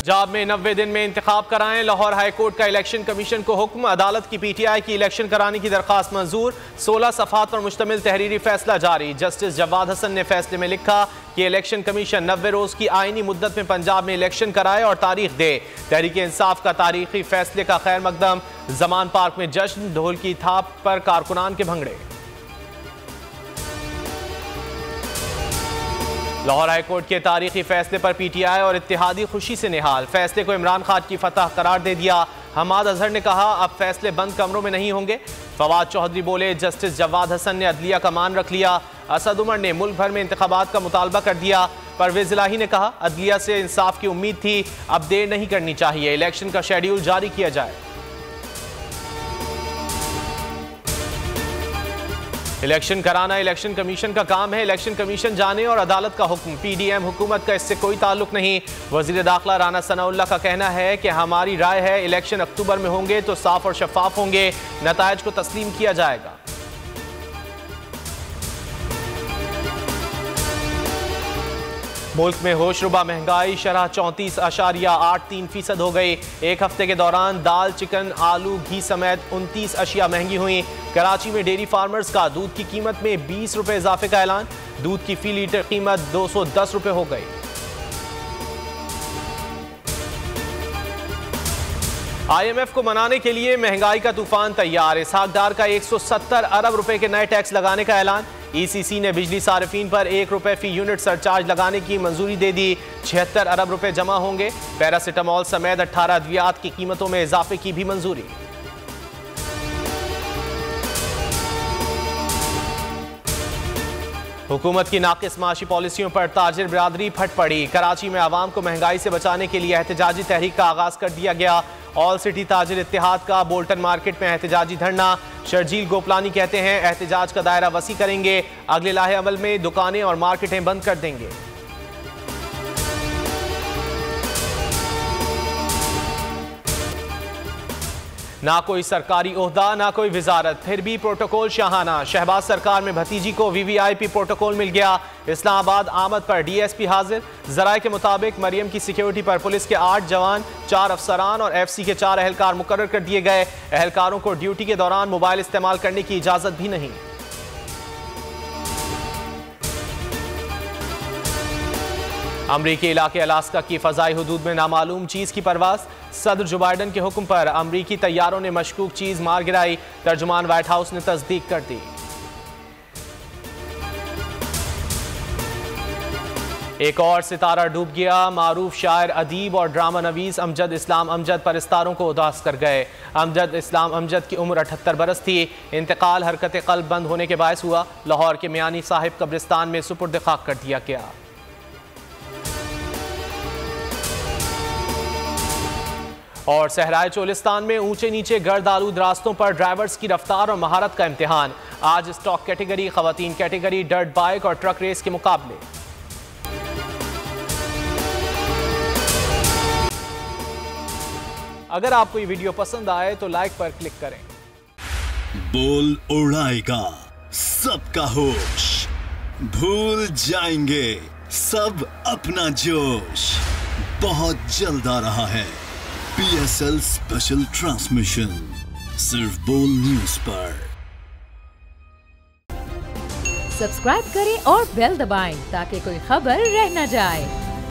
पंजाब में 90 दिन में इंतखाब कराएं। लाहौर हाई कोर्ट का इलेक्शन कमीशन को हुक्म। अदालत की PTI की इलेक्शन कराने की दरखास्त मंजूर। 16 सफ़हात पर मुश्तमिल तहरीरी फैसला जारी। जस्टिस जवाद हसन ने फैसले में लिखा कि इलेक्शन कमीशन 90 रोज की आईनी मुद्दत में पंजाब में इलेक्शन कराए और तारीख दे। तहरीक इंसाफ का तारीखी फैसले का खैर मकदम। जमान पार्क में जश्न, ढोल की थाप पर कारकुनान के भंगड़े। लाहौर हाईकोर्ट के तारीखी फैसले पर PTI और इत्तेहादी खुशी से निहाल। फैसले को इमरान खान की फतह करार दे दिया। हमाद अजहर ने कहा अब फैसले बंद कमरों में नहीं होंगे। फवाद चौधरी बोले जस्टिस जवाद हसन ने अदलिया का मान रख लिया। असद उमर ने मुल्क भर में इंतखाबात का मुतालबा कर दिया। परवेज इलाही ने कहा अदलिया से इंसाफ की उम्मीद थी, अब देर नहीं करनी चाहिए, इलेक्शन का शेड्यूल जारी किया जाए। इलेक्शन कराना इलेक्शन कमीशन का काम है, इलेक्शन कमीशन जाने और अदालत का हुक्म। PDM हुकूमत का इससे कोई ताल्लुक नहीं। वजीर दाखिला राना सनाउल्लाह का कहना है कि हमारी राय है इलेक्शन अक्टूबर में होंगे तो साफ और शफाफ होंगे, नतायज को तस्लीम किया जाएगा। मुल्क में होशरुबा महंगाई शरह 34.83% हो गई। एक हफ्ते के दौरान दाल, चिकन, आलू, घी समेत 29 अशिया महंगी हुई। कराची में डेयरी फार्मर्स का दूध की कीमत में 20 रुपए इजाफे का ऐलान। दूध की फी लीटर कीमत 210 रुपए हो गई। IMF को मनाने के लिए महंगाई का तूफान तैयार। इसहाक डार का 170 अरब रुपए के नए टैक्स लगाने का ऐलान। ECC ने बिजली सारिफीन पर 1 रुपए फी यूनिट सरचार्ज लगाने की मंजूरी दे दी। 76 अरब रुपए जमा होंगे। पैरासिटामोल समेत 18 अद्वियात की कीमतों में इजाफे की भी मंजूरी। हुकूमत की नाकिस माशी पॉलिसियों पर ताजिर बिरादरी फट पड़ी। कराची में आवाम को महंगाई से बचाने के लिए एहतजाजी तहरीक का आगाज कर दिया गया। ऑल सिटी ताजिर इत्तेहाद का बोल्टन मार्केट में एहतजाजी धरना। शर्जील गोपलानी कहते हैं एहतजाज का दायरा वसी करेंगे, अगले लाहे अमल में दुकानें और मार्केटें बंद कर देंगे। ना कोई सरकारी ओहदा, ना कोई वजारत, फिर भी प्रोटोकॉल शाहाना। शहबाज सरकार में भतीजी को VVIP प्रोटोकॉल मिल गया। इस्लामाबाद आमद पर DSP हाजिर। जराये के मुताबिक मरियम की सिक्योरिटी पर पुलिस के 8 जवान, 4 अफसरान और FC के 4 एहलकार मुकर्रर कर दिए गए। एहलकारों को ड्यूटी के दौरान मोबाइल इस्तेमाल करने की इजाजत भी नहीं। अमरीकी इलाके अलास्का की फजाई हुदूद में नामालूम चीज की परवाज। सदर जो बाइडन के हुक्म पर अमरीकी तैयारों ने मशकूक चीज मार गिराई। तर्जुमान व्हाइट हाउस ने तस्दीक कर दी। एक और सितारा डूब गया। मारूफ शायर, अदीब और ड्रामा नवीस अमजद इस्लाम अमजद परिस्तारों को उदास कर गए। अमजद इस्लाम अमजद की उम्र 78 बरस थी। इंतकाल हरकत कल्ब बंद होने के बायस हुआ। लाहौर के मियानी साहिब कब्रिस्तान में सुपुर्द खाक कर दिया गया। और सहराए चोलिस्तान में ऊंचे नीचे गर्द आलूद रास्तों पर ड्राइवर्स की रफ्तार और महारत का इम्तिहान। आज स्टॉक कैटेगरी, खवातीन कैटेगरी, डर्ट बाइक और ट्रक रेस के मुकाबले। अगर आपको ये वीडियो पसंद आए तो लाइक पर क्लिक करें। बोल उड़ाएगा सबका होश, भूल जाएंगे सब अपना जोश। बहुत जल्द आ रहा है PSL स्पेशल ट्रांसमिशन, सिर्फ बोल न्यूज पर। सब्सक्राइब करें और बेल दबाएं ताकि कोई खबर रह न जाए।